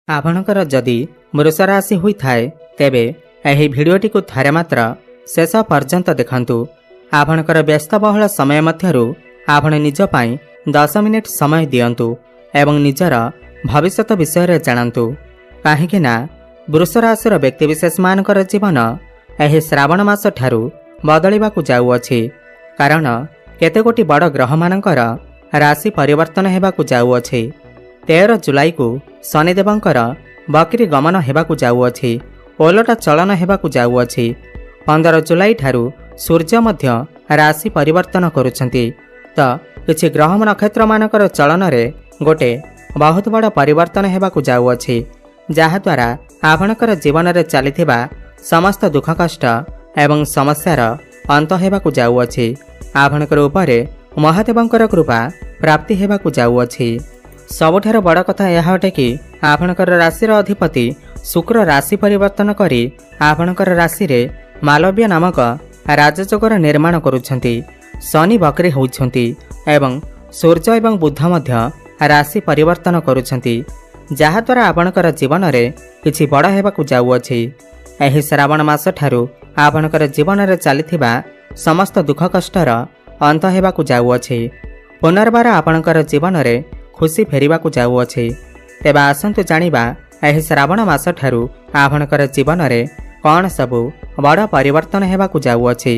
आपणकर जदि वृष राशि होइथाय तेबे एही भिडियोटी को थरे मात्र शेष पर्यंत देखंतु। आपणकर व्यस्तबहुल समय मध्यरु आपण निज पई 10 मिनिट समय दियंतु एवं निजर भविष्यत विषय रे जानंतु। काहेकि ना वृष राशि व्यक्तिविशेष मानकर जीवन एही श्रावण मास ठारू बदलिबाकू जाउअछि। कारण केतेगोटी बड़ ग्रह मानकर राशि परिवर्तन हेबाकू जाउअछि। 13 जुलाई को शनिदेवंकर बकरी गमन हेबाकू जाउअछि। ओलटा चलन हेबाकू जाउअछि। 15 जुलाई ठारू सूर्य मध्य राशि परिवर्तन करुछंती। तो किछि ग्रह नक्षत्र मानकर चलन रे गोटे बहुत बड़ परिवर्तन हेबाकू जाउअछि, जहा द्वारा आपणकर जीवन रे चलिथिबा समस्त दुख कष्ट एवं समस्यार अंत हेबाकू जाउअछि। आपणकर उपरे महादेवंकर कृपा प्राप्ति हेबाकू जाउअछि। सबुठार बड़ कथा यह अटे कि आपणकर राशिर अधिपति शुक्र राशि परिवर्तन करी आपणकर राशि रे मालव्य नामक राजयोगर निर्माण करुछंती। शनि बकरी होउछंती एवं सूर्य एवं बुध मध्य राशि परिवर्तन करुछंती, जहा द्वारा आपणकर जीवन रे किछि बड़ हेबाकू जाउअछि। एही श्रावण मास ठारू आपणकर जीवन रे चलिथिबा समस्त दुख कष्टर अंत हेबाकू जाउअछि। पुनर्बार आपणकर जीवन रे खुशी फेरिबाकू जाउअछि। तेबे आसंतु जानिबा एही श्रावण मास ठारू आपणकर जीवन रे कौन सबु बड़ परिवर्तन हेबाकू जाउअछि।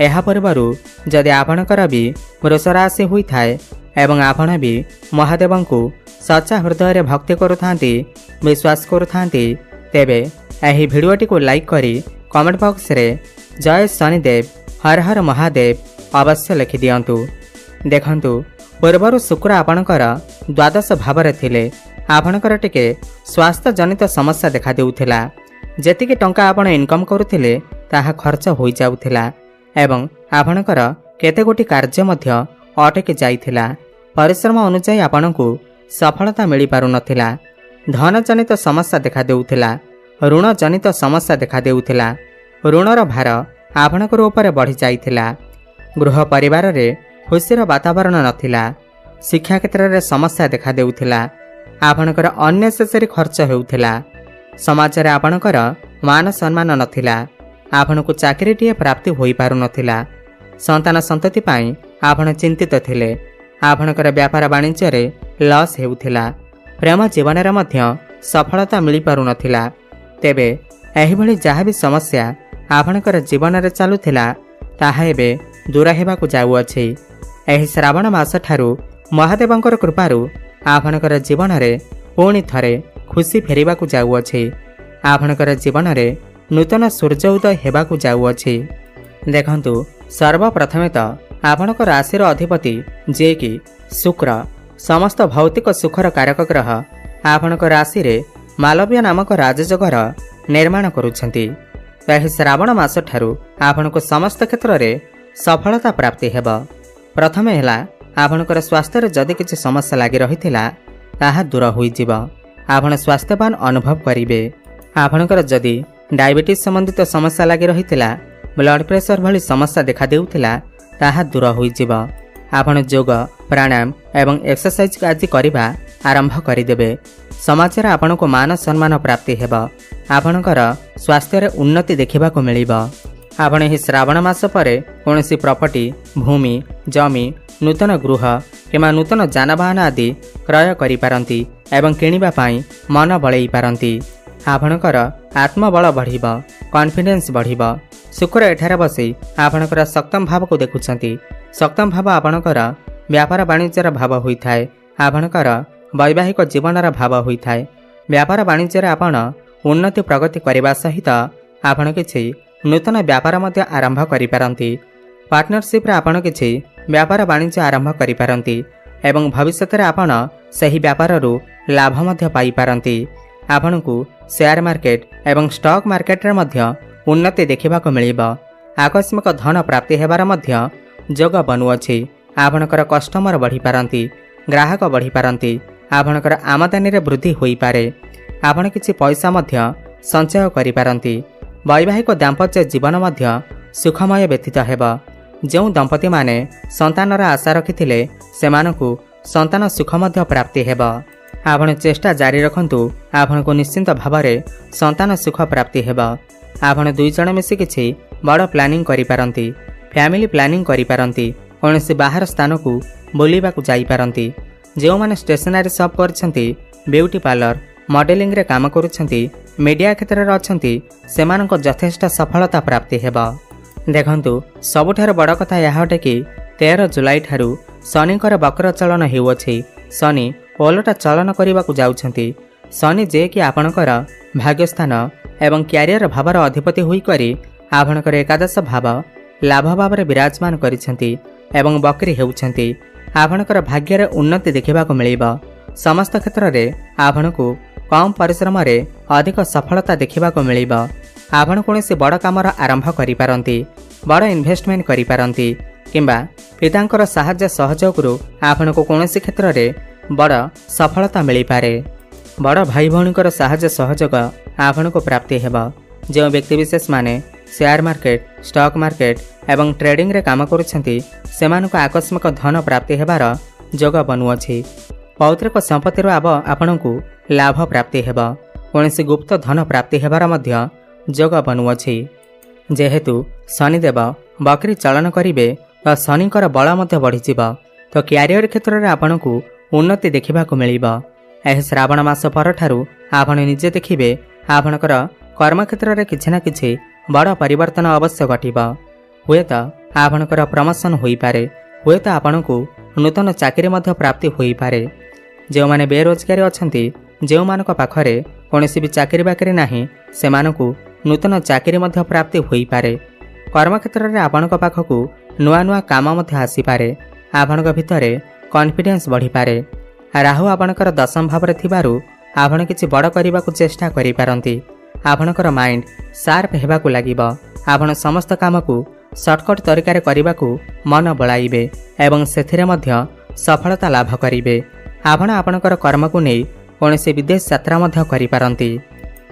एहा पूर्वरु जदि आपणकर भी वृष राशि होइथाय एवं आपण भी महादेवंकु सच्चा हृदय रे भक्ति करुथांती, विश्वास करुथांती, तेबे एही भिडियोटी को लाइक करी कमेंट बॉक्स रे जय शनिदेव हर हर महादेव अवश्य लिखि दियंतु। देखंतु पूर्वरु शुक्र आपणकर द्वादश भाव रे थिले। आपणकर टिके स्वास्थ्य जनित समस्या देखा देउथिला। जेतिके टंका आपण इनकम करुथिले ताहा खर्च होई जाउथिला एवं आपणकर केतेगोटी कार्य मध्य अटकी जाइथिला। परिश्रम अनुसार आपणकु सफलता मिली पारु नथिला। धन जनित समस्या देखा देउथिला। ऋण जनित समस्या देखा देउथिला। ऋणर भार आपणकर ऊपर बढ़ी जाइथिला। गृह परिवार रे खुशीर वातावरण नथिला। शिक्षा क्षेत्र रे समस्या देखा देउथिला। आपणकर अननेसेसरी खर्च हेउथिला। समाज रे आपणकर मान सम्मान नथिला। आपणकु चाकरीटीए प्राप्ति होई पारु नथिला। संतान संतति पाई आपण चिंतित थिले। आपणकर व्यापार वाणिज्य रे लॉस हेउथिला। प्रेम जीवन रे मध्य सफलता मिली पारु नथिला। तेबे एही भली जहा भी समस्या आपणकर जीवन रे चालुथिला ताहा एबे दूर हेबाकू जाउअछि। एही श्रावण मास ठारू महादेवंकर कृपारू आपणकर जीवन रे पुणी थरे खुशी फेरिबाकू जाउअछि। आपणकर जीवन रे नूतन सूर्य उदय हेबाकू जाउअछि। देखंतु सर्वप्रथमे तो आपणकर राशिर अधिपति जे कि शुक्र समस्त भौतिक सुखर कारक ग्रह आपणकर राशि रे मालव्य नामक राजयोगर निर्माण करुछंती। एही श्रावण मास ठारू आपणको समस्त क्षेत्र रे सफलता प्राप्ति हेब। प्रथमे हेला आपणकर स्वास्थ्य रे जदि किछि समस्या लागि रहिथिला ताहा दूर होई जिवो। आपण स्वास्थ्यवान अनुभव करिवे। आपणकर जदि डायबिटीज संबंधित समस्या लागि रहिथिला, ब्लड प्रेशर भली समस्या देखा देउथिला ताहा दूर होई जिवो। आपण योग प्राणायाम एवं एक्सरसाइज आदि करिबा आरंभ करिदेबे। समाज रे आपणको मान सम्मान प्राप्ति हेब। आपणकर स्वास्थ्य रे उन्नति देखिबाकू मिलिबो। आपण एही श्रावण मास परे कोनोसी प्रॉपर्टी, भूमि, जमी, नूतन गृह किमा नूतन जानवाहन आदि क्रय करि पारंती एवं किनिबा पाई मन बळेई पारंती। आपणकर आत्मबल बढ़िबो, कॉन्फिडेंस बढ़िबो। शुक्र एठारे बसी आपणकर सप्तम भाव को देखुछंती। सप्तम भाव आपणकर व्यापार वाणिज्यर भाव होइथाय। आपणकर वैवाहिक जीवनर भाव होइथाय। व्यापार वाणिज्य रे आपण उन्नति प्रगति करबा सहित आपण किछि नूतन व्यापार मध्य आरंभ करि पारंती। पार्टनरशिप रे आपण किछि व्यापार वाणिज्य आरंभ करि पारंती एवं भविष्यत रे आपण सही व्यापार रु लाभ मध्य पाई पारंती। आपणकु शेयर मार्केट एवं स्टॉक मार्केट रे मध्य उन्नति देखिबाकू मिलिबो। आकस्मिक धन प्राप्ति हेबार मध्य योग बनुअछि। आपणकर कस्टमर बढ़ी पारंती, ग्राहक बढ़ी पारंती। आपणकर आमदानी रे वृद्धि होई पारे। आपण किछि पैसा मध्य संचय करि पारंती। वैवाहिक दाम्पत्य जीवन मध्य सुखमय व्यतीत हेब। जो दंपति माने संतानर आशा रखिथिले सेमानकु संतान सुख मध्य प्राप्ति हेब। आपण चेष्टा जारी रखंतु आपण को निश्चिंत भावरे संतान सुख प्राप्ति हेबा। आपण दुई जण मिसी किछि बड़ प्लानिंग करि पारंती, फैमिली प्लानिंग करि पारंती, कोनोसी बाहर स्थान को बुलिबा को जाई पारंती। जो माने स्टेशनरी शॉप करछंती, ब्यूटी पार्लर, मॉडलिंग रे काम करूछंती, मीडिया क्षेत्र रे अछंती, सेमानक यथेष्ट सफलता प्राप्ति हेबा। देखंतु सबुठार बड़ कथा यह अटे कि 13 जुलाई ठारू शनिकर वक्र चलन हेउअछि। शनि ओलटा चलन करने को जाउछंती। शनि जे कि आपणकर भाग्यस्थान एवं क्यारियर भावर अधिपति होईकरी आपणकर एकादश भाव लाभ भाव विराजमान करिसेंती एवं बकरी हेउछंती। आपणकर भाग्यर उन्नति देखा मिलिबा। समस्त क्षेत्र में आपणको कम परिश्रम रे अधिक सफलता देखा मिलिबा। आपण कोनोसी बड़ कामर आरंभ करि पारंती, बड़ इन्वेस्टमेंट करि पारंती किंबा पितांकर साहाय्य सहयोगरू आपणको कोनोसी क्षेत्र में बड़ सफलता मिल पारे। बड़ भाई भौणीकर साहाय्य सहयोग आपणको प्राप्ति हेबा। जो व्यक्तिविशेष माने शेयर मार्केट, स्टॉक मार्केट एवं ट्रेडिंग रे काम करुछंती सेमानको आकस्मिक धन प्राप्ति हेबार जोग बनुअछि। पौत्रिक संपत्ति आपणको लाभ प्राप्ति हेबा। कोनोसी गुप्त धन प्राप्ति हेबार मध्य जोग बनुअछि। जेहेतु शनिदेव बकरी चलन करिवे तो शनिकर बल मध्य बढ़िजिब, तो क्यारियर क्षेत्र में आपणको उन्नति देखा मिलिबा। एह श्रावण मास परठारू आपण निजे देखिबे आपणकर कर्म क्षेत्र में किछि ना किछि बड़ परिवर्तन अवश्य घटिबा। हुए तो आपणकर प्रमोशन होई पारे, हुए तो आपणको नूतन चाकरी मध्य प्राप्ति होई पारे। जो माने बेरोजगारी अछंती, जो मानक पाखरे कोनोसी भी चाकरी बाकरी नाही, सेमानकु नूतन चाकरी मध्य प्राप्ति होई पारे। कर्म क्षेत्र में आपणक पाखकु नुआ नुआ काम मध्य आसी पारे। आपणक भितरे कॉन्फिडेंस बढ़ी पारे। राहु आपणकर दशम भाव रे थिबारु आपण किछि बड़ करबा को चेष्टा करि पारंती। आपणकर माइंड शार्प हेबाकु लागिबो। आपण समस्त काम को शॉर्टकट तरीका करने को मन बलाइबे एवं सेथिरे मध्य सफलता लाभ करिवे। आपण आपणकर कर्म को नहीं कोनोसी विदेश यात्रा मध्य करि पारंती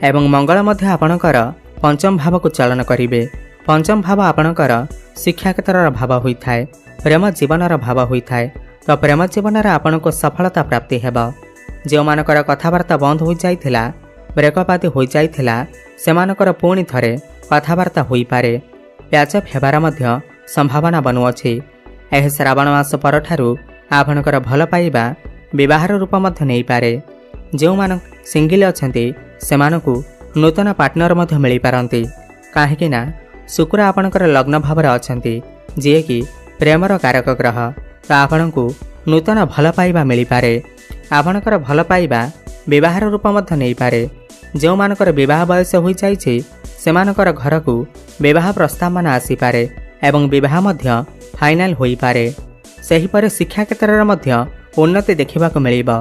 एवं मंगल मध्य आपणकर पंचम भाव को चलन करिवे। पंचम भाव आपणकर शिक्षा क्षेत्र भाव होइथाय, प्रेम जीवनर भाव होइथाय, तो प्रेम जीवन रे आपनको सफलता प्राप्ति हेबा। जो मानकर कथावार्ता बंद हो जाइथिला, ब्रेकअप आदि हो जाइथिला, सेमानकर पुणी थरे कथावार्ता होई पारे। प्याचअप हेबार मध्य संभावना बनुअछि। एह श्रावण मास परठारू आपणकर भल पाइबा विवाहर रूप मध्य नहीं पारे। जो मान सिंगल अछंती सेमानकु नूतन पार्टनर मध्य मिल पारंती। काहेकि ना शुक्र आपणकर लग्न भाव रे अछंती, जे कि प्रेमर कारक ग्रह, तो आपणकु नूतन भल पाइबा मिल पारे। आपणकर भल पाइबा विवाहर रूप मध्य नहीं पारे। जो मानकर विवाह बयस हो जाइछि सेमानकर घर को विवाह प्रस्ताव मान आसी पारे एवं विवाह मध्य फाइनल होई पारे। सही पर शिक्षा क्षेत्र में मध्य उन्नति देखा मिलिबा।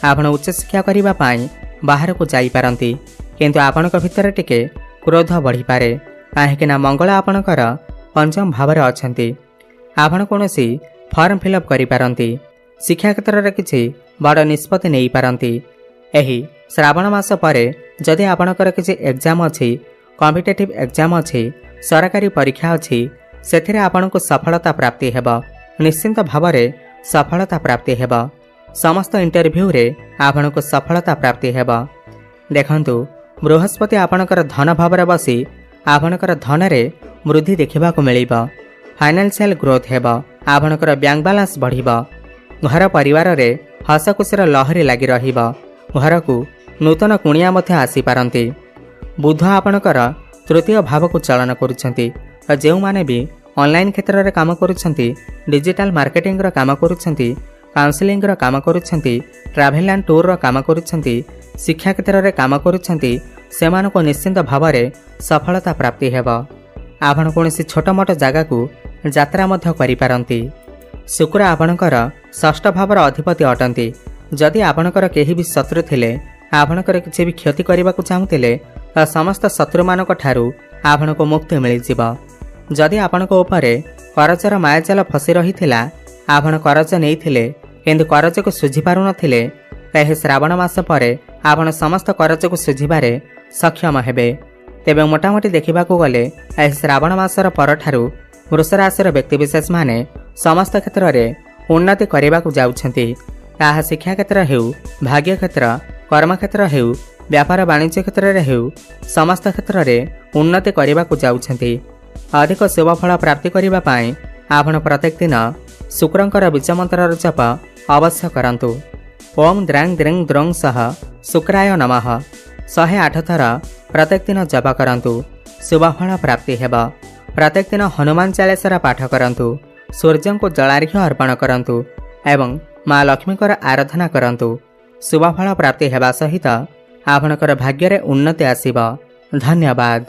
आपण उच्च शिक्षा करिबा पाई बाहर को जाई पारंती, किंतु आपणक भितर टिके क्रोध बढ़ी पारे। काहेकि ना मंगल आपणकर पंचम भाव रे अछंती। आपण कोनोसी फॉर्म फिलअप करि पारंती, शिक्षा क्षेत्र में किछि बड़ निष्पत्ति नहीं पारंती। एही श्रावण मास परे जदि आपणकर किछि एग्जाम अछि, कॉम्पिटिटिव एग्जाम अछि, सरकारी परीक्षा अछि, सेथिरे आपणको सफलता प्राप्ति हेबा। निश्चिंत भाव रे सफलता प्राप्ति हेबा। समस्त इंटरव्यू रे आपणको सफलता प्राप्ति हेबा। देखंतु बृहस्पति आपणकर धन भाव रे बसी आपणकर धन रे वृद्धि देखा मिलिबा। फाइनेंशियल ग्रोथ हेबा। आपणकर बैंक बैलेंस बढ़िबा। घर परिवार रे हसखुशीर लहरी लगी रहिबा। घर को नूतन कुणिया मध्य आसी पारंती। बुध आपणकर तृतीय भाव को चलन करुछंती। जो माने भी ऑनलाइन क्षेत्र में काम करुछंती, डिजिटल मार्केटिंग रो काम करुछंती, काउंसलिंग रो काम करुछंती, ट्रैवल एंड टूर रो काम करुछंती, शिक्षा क्षेत्र में काम करुछंती, सेमानको निश्चिंत भाव रे सफलता प्राप्ति हेबा। आपण कोनोसी छोट मोट जगह को यात्रा मध्य करि पारंती। शुक्र आपणकर षष्ठ भावर अधिपति अटंती। जदि आपणकर केही भी शत्रु थिले, आपणकर किछि भी क्षति करबा को चाहुतिले, तो समस्त शत्रु मानक ठारू आपणको मुक्ति मिल जिबा। जदि आपणको ऊपर करजर मायाजाल फसी रहिथिला, आपण करज नेइथिले किंतु करज को सुझी पारु नथिले, एह श्रावण मास परे आपण समस्त करज को सुझिबारे सक्षम हेबे। तेबे मोटामोटी देखिबाकू गले एह श्रावण मासर परठारू वृष राशिर व्यक्तिविशेष माने समस्त क्षेत्र में उन्नति करने को जाउछंती। ତାହା ଶିକ୍ଷା କ୍ଷେତ୍ର ହେଉ, ଭାଗ୍ୟ କ୍ଷେତ୍ର, କର୍ମକ୍ଷେତ୍ର ହେଉ, व्यापार वाणिज्य क्षेत्र में हेउ समस्त क्षेत्र में उन्नति करने को जाउछंती। अधिक शुभफल प्राप्ति करने आपण प्रत्येक दिन शुक्रंकर बीज मंत्र जप अवश्य करंतु। ओम द्रांग द्रिंग द्रोंग सह शुक्राय नमः 108 थर प्रत्येक दिन जप करंतु, शुभफल प्राप्ति हेब। प्रत्येक दिन हनुमान चालीसा पाठ करंतु, सूर्य को जलार्घ्य अर्पण करंतु एवं माँ लक्ष्मी आराधना करंतु। शुभफल प्राप्ति हेबा सहित आपणकर भाग्य रे उन्नति आसीबा। धन्यवाद।